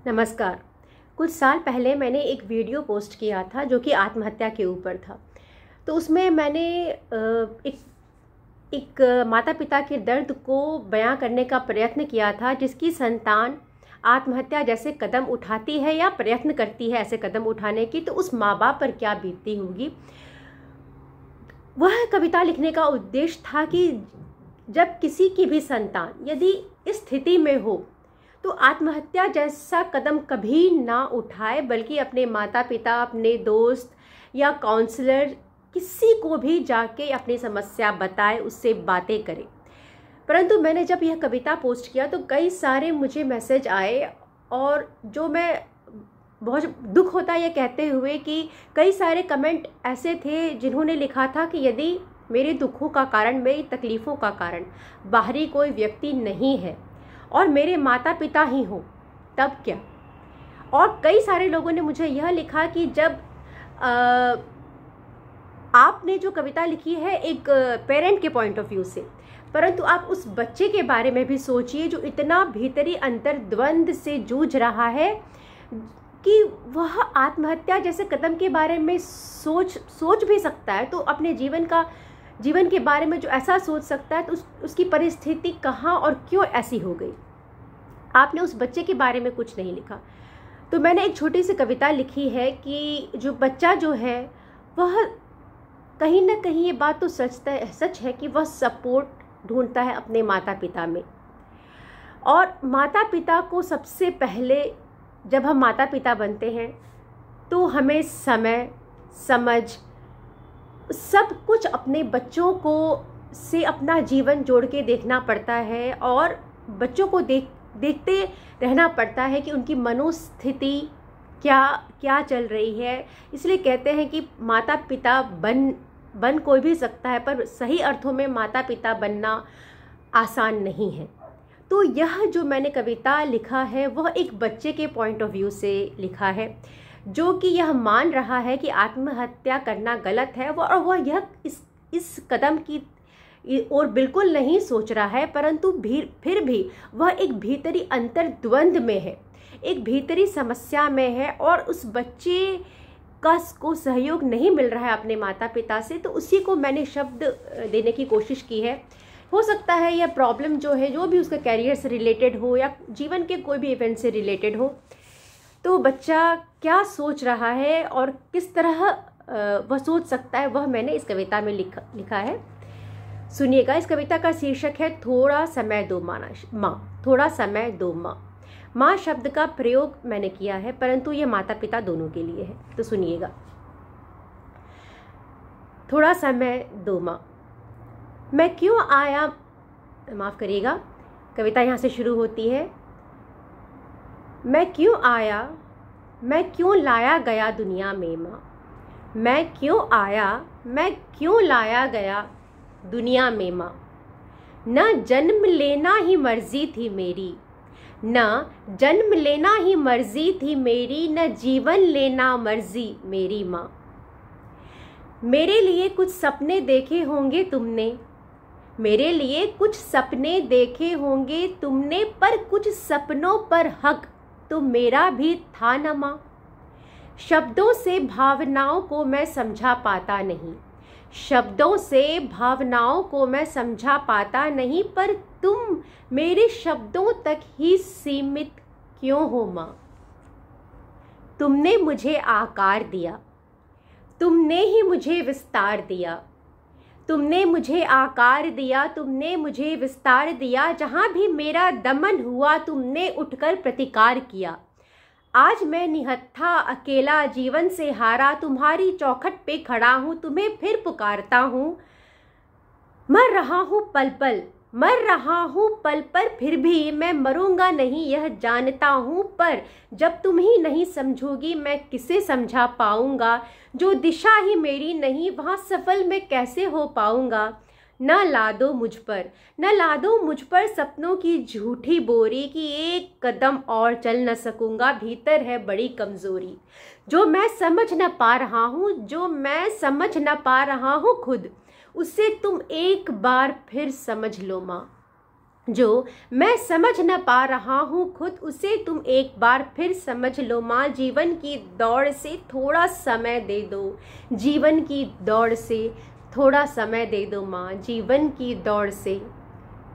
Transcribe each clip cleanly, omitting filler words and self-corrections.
नमस्कार। कुछ साल पहले मैंने एक वीडियो पोस्ट किया था जो कि आत्महत्या के ऊपर था। तो उसमें मैंने एक माता पिता के दर्द को बयां करने का प्रयत्न किया था, जिसकी संतान आत्महत्या जैसे कदम उठाती है या प्रयत्न करती है ऐसे कदम उठाने की, तो उस माँ बाप पर क्या बीतती होगी। वह कविता लिखने का उद्देश्य था कि जब किसी की भी संतान यदि इस स्थिति में हो तो आत्महत्या जैसा कदम कभी ना उठाए, बल्कि अपने माता पिता, अपने दोस्त या काउंसलर, किसी को भी जाके अपनी समस्या बताए, उससे बातें करे। परंतु मैंने जब यह कविता पोस्ट किया तो कई सारे मुझे मैसेज आए, और जो मैं बहुत दुख होता ये कहते हुए कि कई सारे कमेंट ऐसे थे जिन्होंने लिखा था कि यदि मेरे दुखों का कारण, मेरी तकलीफ़ों का कारण बाहरी कोई व्यक्ति नहीं है और मेरे माता पिता ही हो, तब क्या। और कई सारे लोगों ने मुझे यह लिखा कि जब आपने जो कविता लिखी है एक पेरेंट के पॉइंट ऑफ व्यू से, परंतु आप उस बच्चे के बारे में भी सोचिए जो इतना भीतरी अंतर्द्वंद से जूझ रहा है कि वह आत्महत्या जैसे कदम के बारे में सोच भी सकता है, तो अपने जीवन के बारे में जो ऐसा सोच सकता है तो उसकी परिस्थिति कहाँ और क्यों ऐसी हो गई। आपने उस बच्चे के बारे में कुछ नहीं लिखा। तो मैंने एक छोटी सी कविता लिखी है कि जो बच्चा जो है वह कहीं ना कहीं, ये बात तो सच है कि वह सपोर्ट ढूंढता है अपने माता पिता में। और माता पिता को सबसे पहले, जब हम माता पिता बनते हैं तो हमें समय, समझ, सब कुछ अपने बच्चों को से अपना जीवन जोड़ के देखना पड़ता है, और बच्चों को देखते रहना पड़ता है कि उनकी मनोस्थिति क्या चल रही है। इसलिए कहते हैं कि माता पिता बन कोई भी सकता है, पर सही अर्थों में माता पिता बनना आसान नहीं है। तो यह जो मैंने कविता लिखा है वह एक बच्चे के पॉइंट ऑफ व्यू से लिखा है, जो कि यह मान रहा है कि आत्महत्या करना गलत है, और वह यह इस कदम की और बिल्कुल नहीं सोच रहा है, परंतु फिर भी वह एक भीतरी अंतर्द्वंद में है, एक भीतरी समस्या में है, और उस बच्चे को सहयोग नहीं मिल रहा है अपने माता पिता से। तो उसी को मैंने शब्द देने की कोशिश की है। हो सकता है यह प्रॉब्लम जो है, जो भी उसका कैरियर से रिलेटेड हो या जीवन के कोई भी इवेंट से रिलेटेड हो, तो बच्चा क्या सोच रहा है और किस तरह वह सोच सकता है, वह मैंने इस कविता में लिखा है। सुनिएगा। इस कविता का शीर्षक है थोड़ा समय दो माँ। थोड़ा समय दो माँ। माँ शब्द का प्रयोग मैंने किया है, परंतु यह माता पिता दोनों के लिए है। तो सुनिएगा। थोड़ा समय दो माँ। मैं क्यों आया, माफ़ करिएगा, कविता यहाँ से शुरू होती है। मैं क्यों आया, मैं क्यों लाया गया दुनिया में माँ। मैं क्यों आया, मैं क्यों लाया गया दुनिया में माँ। न जन्म लेना ही मर्जी थी मेरी, न जन्म लेना ही मर्जी थी मेरी, न जीवन लेना मर्जी मेरी माँ। मेरे लिए कुछ सपने देखे होंगे तुमने, मेरे लिए कुछ सपने देखे होंगे तुमने, पर कुछ सपनों पर हक तो मेरा भी था न माँ। शब्दों से भावनाओं को मैं समझा पाता नहीं, शब्दों से भावनाओं को मैं समझा पाता नहीं, पर तुम मेरे शब्दों तक ही सीमित क्यों हो माँ। तुमने मुझे आकार दिया, तुमने ही मुझे विस्तार दिया, तुमने मुझे आकार दिया, तुमने मुझे विस्तार दिया। जहाँ भी मेरा दमन हुआ तुमने उठकर प्रतिकार किया। आज मैं निहत्था अकेला जीवन से हारा, तुम्हारी चौखट पे खड़ा हूँ, तुम्हें फिर पुकारता हूँ। मर रहा हूँ पल पल, मर रहा हूँ पल पर, फिर भी मैं मरूंगा नहीं यह जानता हूँ। पर जब तुम ही नहीं समझोगी मैं किसे समझा पाऊंगा। जो दिशा ही मेरी नहीं वहाँ सफल मैं कैसे हो पाऊंगा। न लादो मुझ पर, न लादो मुझ पर सपनों की झूठी बोरी, कि एक कदम और चल न सकूंगा, भीतर है बड़ी कमजोरी। जो मैं समझ न पा रहा हूँ, जो मैं समझ न पा रहा हूँ खुद, उसे तुम एक बार फिर समझ लो माँ। जो मैं समझ न पा रहा हूँ खुद, उसे तुम एक बार फिर समझ लो माँ। जीवन की दौड़ से थोड़ा समय दे दो, जीवन की दौड़ से थोड़ा समय दे दो माँ। जीवन की दौड़ से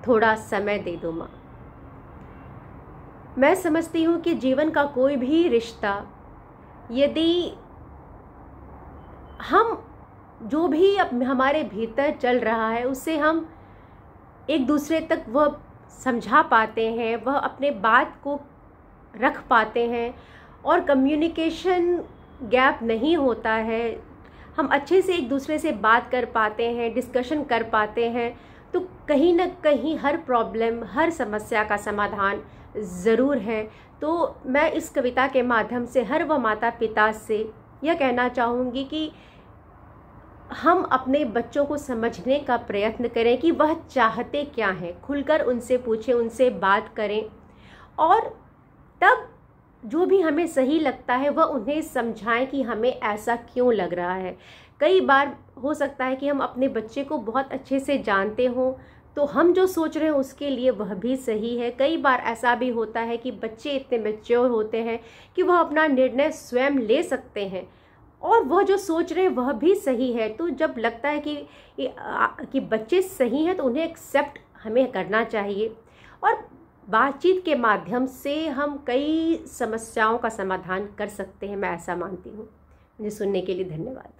थोड़ा समय दे दो माँ। मैं समझती हूँ कि जीवन का कोई भी रिश्ता, यदि हम जो भी हमारे भीतर चल रहा है उसे हम एक दूसरे तक वह समझा पाते हैं, वह अपने बात को रख पाते हैं और कम्युनिकेशन गैप नहीं होता है, हम अच्छे से एक दूसरे से बात कर पाते हैं, डिस्कशन कर पाते हैं, तो कहीं ना कहीं हर प्रॉब्लम, हर समस्या का समाधान ज़रूर है। तो मैं इस कविता के माध्यम से हर वह माता पिता से यह कहना चाहूँगी कि हम अपने बच्चों को समझने का प्रयत्न करें कि वह चाहते क्या हैं, खुलकर उनसे पूछें, उनसे बात करें और तब जो भी हमें सही लगता है वह उन्हें समझाएं कि हमें ऐसा क्यों लग रहा है। कई बार हो सकता है कि हम अपने बच्चे को बहुत अच्छे से जानते हों, तो हम जो सोच रहे हैं उसके लिए वह भी सही है। कई बार ऐसा भी होता है कि बच्चे इतने मैच्योर होते हैं कि वह अपना निर्णय स्वयं ले सकते हैं और वह जो सोच रहे हैं वह भी सही है। तो जब लगता है कि बच्चे सही हैं तो उन्हें एक्सेप्ट हमें करना चाहिए और बातचीत के माध्यम से हम कई समस्याओं का समाधान कर सकते हैं, मैं ऐसा मानती हूँ। मुझे सुनने के लिए धन्यवाद।